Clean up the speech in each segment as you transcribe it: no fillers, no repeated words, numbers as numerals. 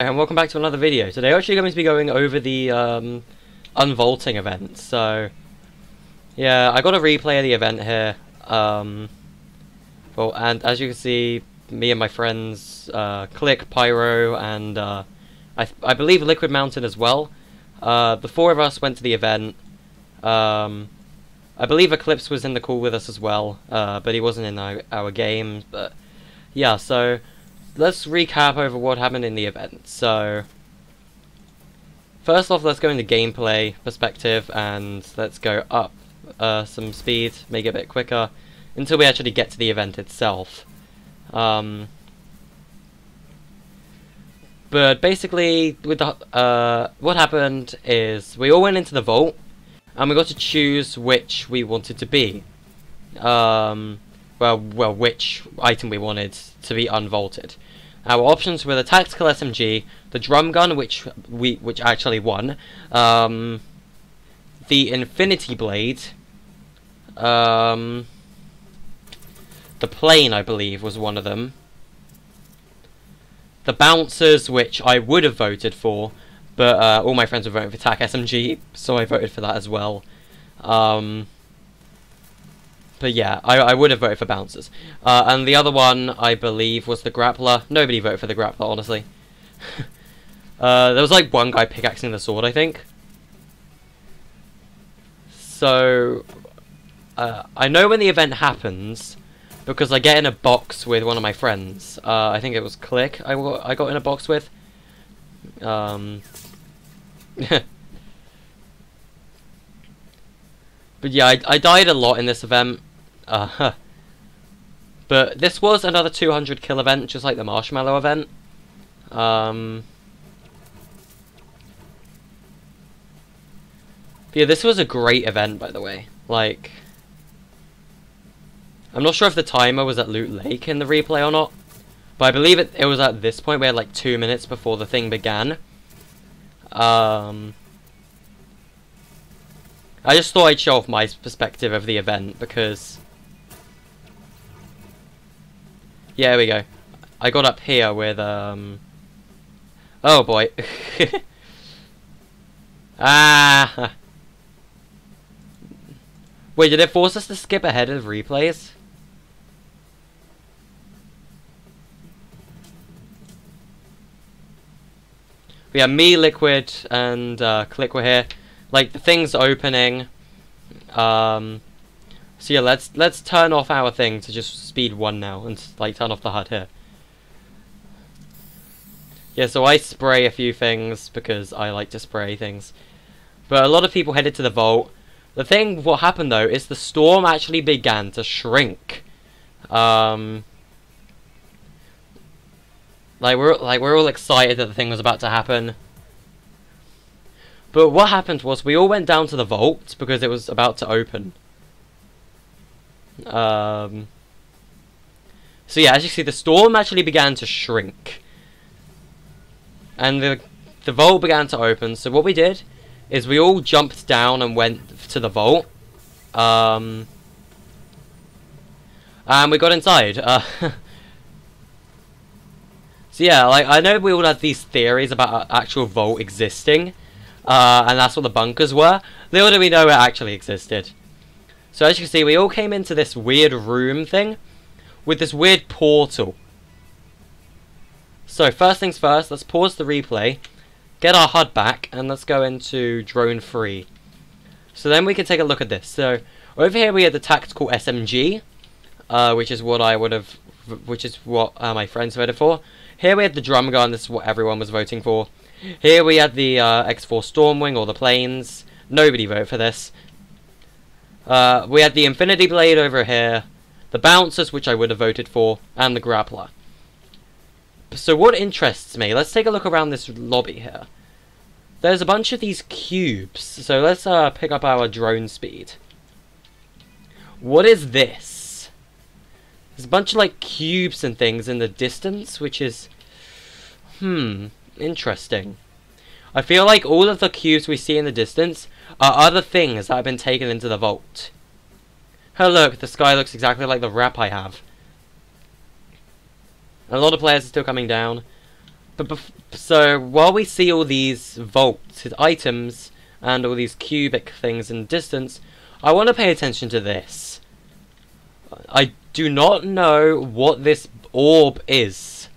And welcome back to another video. Today we're actually going to be going over the unvaulting event. So yeah, I got a replay of the event here. Well, and as you can see, me and my friends, Click, Pyro, and I believe Liquid Mountain as well. The four of us went to the event. I believe Eclipse was in the call with us as well, but he wasn't in our game. But yeah, so let's recap over what happened in the event. So first off, let's go into gameplay perspective and let's go up some speed, make it a bit quicker until we actually get to the event itself. But basically, with the what happened is we all went into the vault and we got to choose which we wanted to be. Well, which item we wanted to be unvaulted. Our options were the tactical SMG, the drum gun, which actually won, the infinity blade, the plane, I believe, was one of them, the bouncers, which I would have voted for, but all my friends were voting for TAC SMG, so I voted for that as well. But yeah, I would have voted for bouncers. And the other one, I believe, was the grappler. Nobody voted for the grappler, honestly. There was like one guy pickaxing the sword, I think. So I know when the event happens because I get in a box with one of my friends. I think it was Click I got in a box with. But yeah, I died a lot in this event. But this was another 200 kill event, just like the marshmallow event. But yeah, this was a great event, by the way. Like, I'm not sure if the timer was at Loot Lake in the replay or not, but I believe it was at this point. We had like 2 minutes before the thing began. I just thought I'd show off my perspective of the event because, yeah, there we go. I got up here with oh boy. Ah. Wait, did it force us to skip ahead of replays? We have me, Liquid, and Click were here. Like, the thing's opening. So yeah, let's turn off our thing to just speed 1 now and like turn off the HUD here. Yeah, so I spray a few things because I like to spray things. But a lot of people headed to the vault. What happened though is the storm actually began to shrink. Like we're all excited that the thing was about to happen. But what happened was we all went down to the vault because it was about to open. So yeah, as you see, the storm actually began to shrink. And the vault began to open. So what we did is we all jumped down and went to the vault. And we got inside. So yeah, like, I know we all had these theories about an actual vault existing. And that's what the bunkers were. Little did we know it actually existed. So as you can see, we all came into this weird room thing with this weird portal. So first things first, let's pause the replay, get our HUD back, and let's go into drone free. So then we can take a look at this. So over here we had the tactical SMG, which is what my friends voted for. Here we had the drum gun. This is what everyone was voting for. Here we had the X4 Stormwing, or the planes. Nobody voted for this. We had the infinity blade over here, the bouncers, which I would have voted for, and the grappler. So what interests me, let's take a look around this lobby here. There's a bunch of these cubes, so let's pick up our drone speed. What is this? There's a bunch of like cubes and things in the distance, which is interesting. I feel like all of the cubes we see in the distance are other things that have been taken into the vault. Oh look, the sky looks exactly like the wrap I have. A lot of players are still coming down. So while we see all these vaulted items and all these cubic things in distance, I want to pay attention to this. I do not know what this orb is.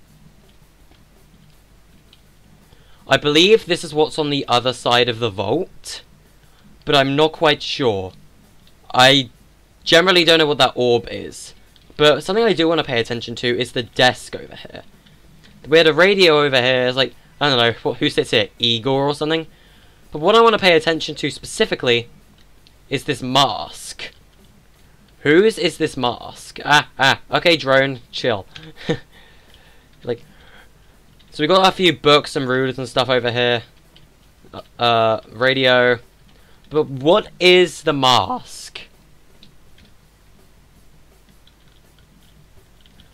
I believe this is what's on the other side of the vault, but I'm not quite sure. I generally don't know what that orb is, but something I do want to pay attention to is the desk over here. We had a radio over here. It's like, I don't know, who sits here? Igor or something? But what I want to pay attention to specifically is this mask. Whose is this mask? Okay, drone, chill. Like, so we got a few books and rulers and stuff over here. Radio. But what is the mask?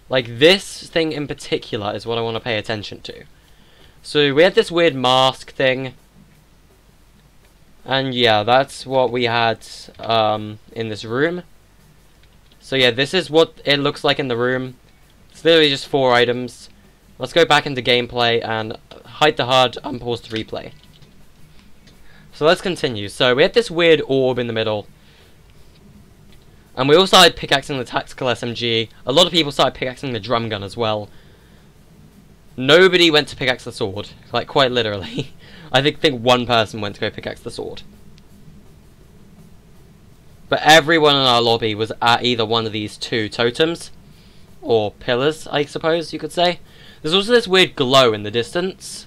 Like, this thing in particular is what I want to pay attention to. So we had this weird mask thing. And yeah, that's what we had in this room. So yeah, this is what it looks like in the room. It's literally just 4 items. Let's go back into gameplay and hide the HUD, unpause the replay. So let's continue. So we had this weird orb in the middle. And we all started pickaxing the tactical SMG. A lot of people started pickaxing the drum gun as well. Nobody went to pickaxe the sword. Like, quite literally. I think one person went to go pickaxe the sword. But everyone in our lobby was at either one of these 2 totems. Or pillars, I suppose you could say. There's also this weird glow in the distance.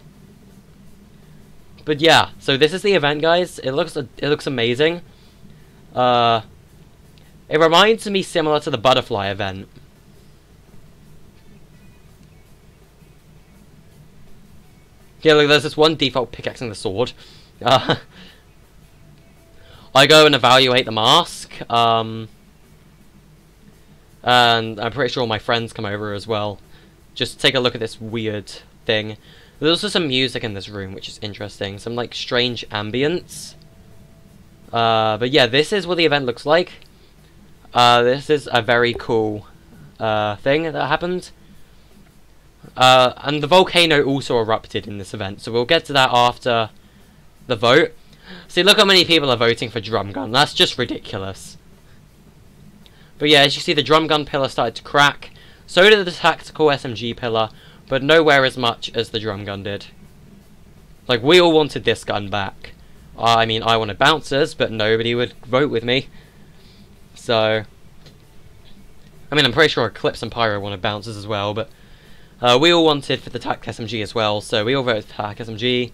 But yeah, so this is the event, guys. It looks amazing. It reminds me similar to the butterfly event. Yeah, look, there's this one default pickaxing the sword. I go and evaluate the mask. And I'm pretty sure all my friends come over as well. Just take a look at this weird thing. There's also some music in this room, which is interesting. Some, like, strange ambience. But yeah, this is what the event looks like. This is a very cool thing that happened. And the volcano also erupted in this event, so we'll get to that after the vote. See, look how many people are voting for drum gun. That's just ridiculous. But yeah, as you see, the drum gun pillar started to crack. So did the tactical SMG pillar, but nowhere as much as the drum gun did. Like, we all wanted this gun back. I mean, I wanted bouncers, but nobody would vote with me. So, I mean, I'm pretty sure Eclipse and Pyro wanted bouncers as well, but we all wanted for the TAC SMG as well, so we all voted for TAC SMG.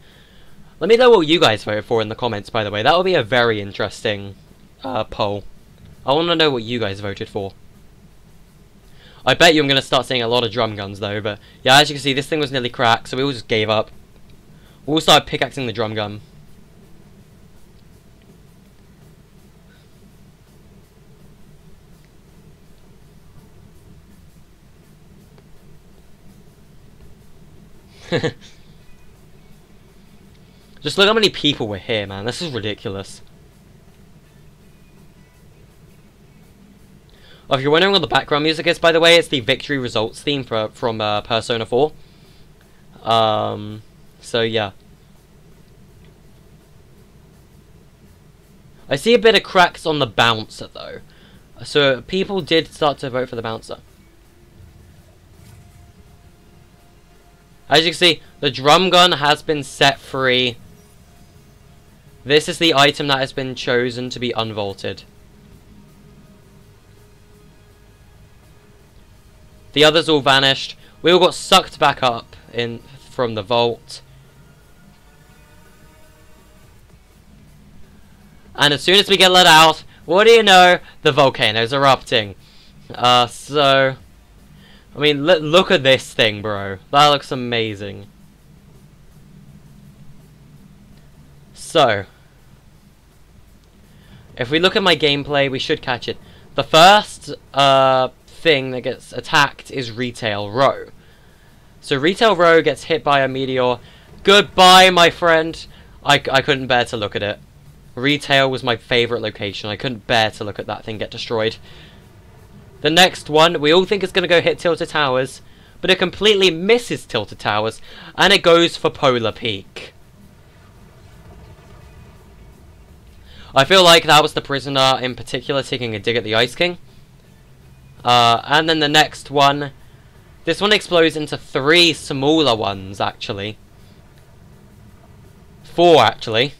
Let me know what you guys voted for in the comments, by the way. That will be a very interesting poll. I want to know what you guys voted for. I bet you I'm going to start seeing a lot of drum guns, though, but yeah, as you can see, this thing was nearly cracked, so we all just gave up. We all started pickaxing the drum gun. Just look how many people were here, man. This is ridiculous. Oh, if you're wondering what the background music is, by the way, it's the victory results theme from Persona 4. So yeah. I see a bit of cracks on the bouncer, though. So people did start to vote for the bouncer. As you can see, the drum gun has been set free. This is the item that has been chosen to be unvaulted. The others all vanished. We all got sucked back up from the vault. And as soon as we get let out, what do you know? The volcano's erupting. So... I mean, look at this thing, bro. That looks amazing. So, if we look at my gameplay, we should catch it. The first thing that gets attacked is Retail Row. So Retail Row gets hit by a meteor. Goodbye, my friend. I couldn't bear to look at it. Retail was my favourite location. I couldn't bear to look at that thing get destroyed. The next one, we all think it's going to go hit Tilted Towers, but it completely misses Tilted Towers, and it goes for Polar Peak. I feel like that was the prisoner in particular taking a dig at the Ice King. And then the next one, this one explodes into 3 smaller ones, actually. 4, actually.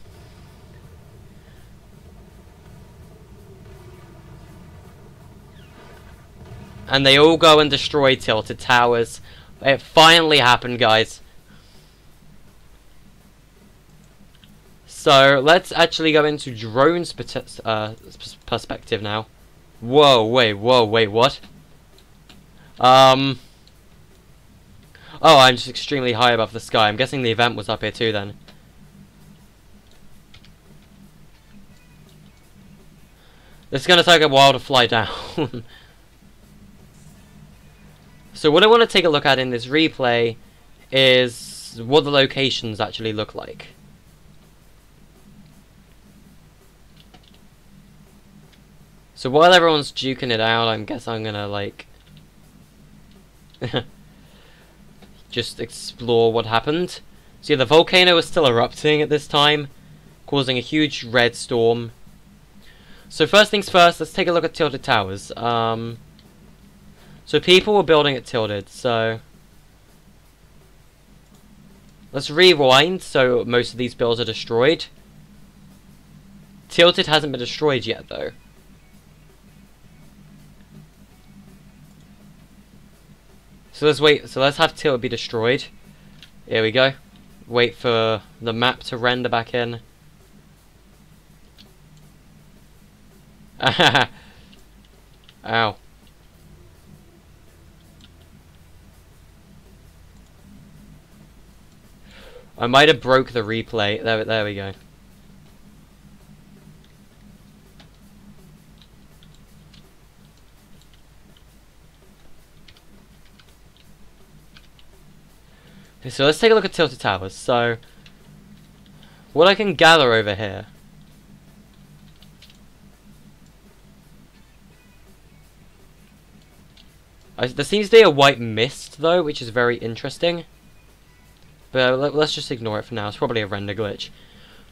And they all go and destroy Tilted Towers. It finally happened, guys. So, let's actually go into drone's perspective now. Whoa, wait, what? Oh, I'm just extremely high above the sky. I'm guessing the event was up here too, then. It's gonna take a while to fly down. So what I want to take a look at in this replay is what the locations actually look like. So while everyone's duking it out, I guess I'm gonna, like, just explore what happened. So yeah, the volcano is still erupting at this time, causing a huge red storm. So first things first, let's take a look at Tilted Towers. So people were building it tilted, so let's rewind. So most of these builds are destroyed. Tilted hasn't been destroyed yet, though. So let's wait. So let's have Tilted be destroyed. Here we go. Wait for the map to render back in. Ow. I might have broke the replay. There we go. So let's take a look at Tilted Towers. So, what I can gather over here. There seems to be a white mist, though, which is very interesting. But let's just ignore it for now. It's probably a render glitch.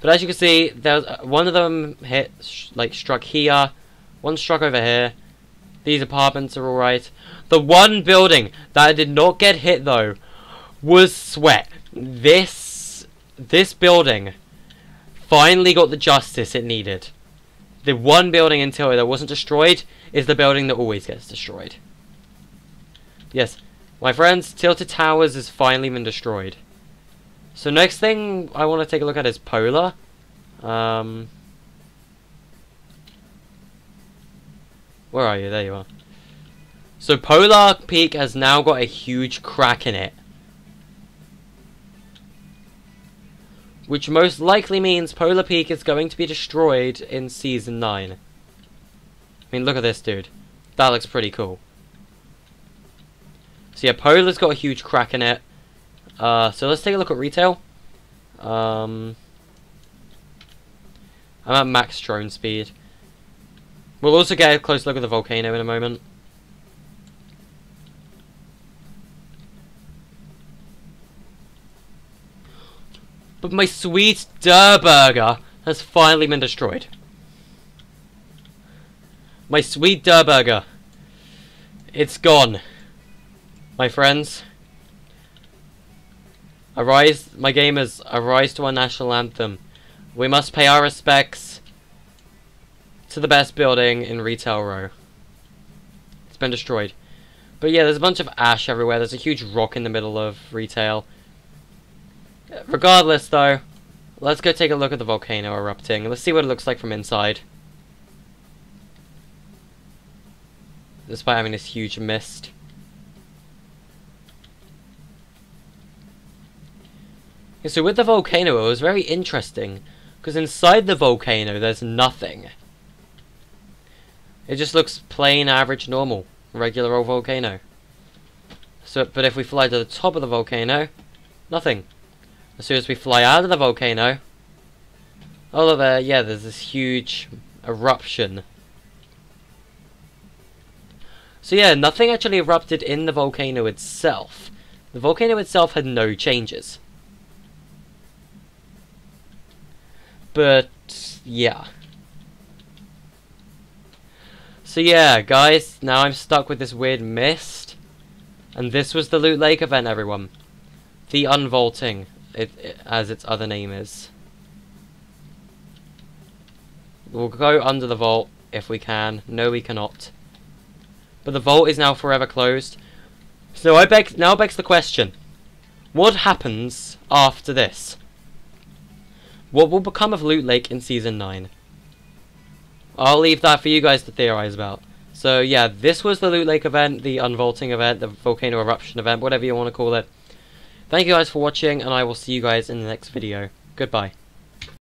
But as you can see, there's one of them struck here. One struck over here. These apartments are alright. The one building that did not get hit, though, was Sweat. This building finally got the justice it needed. The one building until that wasn't destroyed is the building that always gets destroyed. Yes, my friends, Tilted Towers has finally been destroyed. So next thing I want to take a look at is Polar. Where are you? There you are. So Polar Peak has now got a huge crack in it, which most likely means Polar Peak is going to be destroyed in Season 9. I mean, look at this, dude. That looks pretty cool. So yeah, Polar's got a huge crack in it. So let's take a look at retail. I'm at max drone speed. We'll also get a close look at the volcano in a moment. But my sweet Durburger has finally been destroyed. My sweet Durburger. It's gone. My friends. Arise, my gamers, arise to our national anthem. We must pay our respects to the best building in Retail Row. It's been destroyed. But yeah, there's a bunch of ash everywhere. There's a huge rock in the middle of Retail. Regardless, though, let's go take a look at the volcano erupting. Let's see what it looks like from inside. Despite having this huge mist. Okay, so with the volcano, it was very interesting, because inside the volcano, there's nothing. It just looks plain, average, normal, regular old volcano. So, but if we fly to the top of the volcano, nothing. As soon as we fly out of the volcano, oh look there, yeah, there's this huge eruption. So yeah, nothing actually erupted in the volcano itself. The volcano itself had no changes. But yeah. So yeah, guys, now I'm stuck with this weird mist. And this was the Loot Lake event, everyone. The Unvaulting, as its other name is. We'll go under the vault if we can. No, we cannot. But the vault is now forever closed. So now begs the question. What happens after this? What will become of Loot Lake in Season 9? I'll leave that for you guys to theorize about. So yeah, this was the Loot Lake event, the Unvaulting event, the Volcano Eruption event, whatever you want to call it. Thank you guys for watching, and I will see you guys in the next video. Goodbye.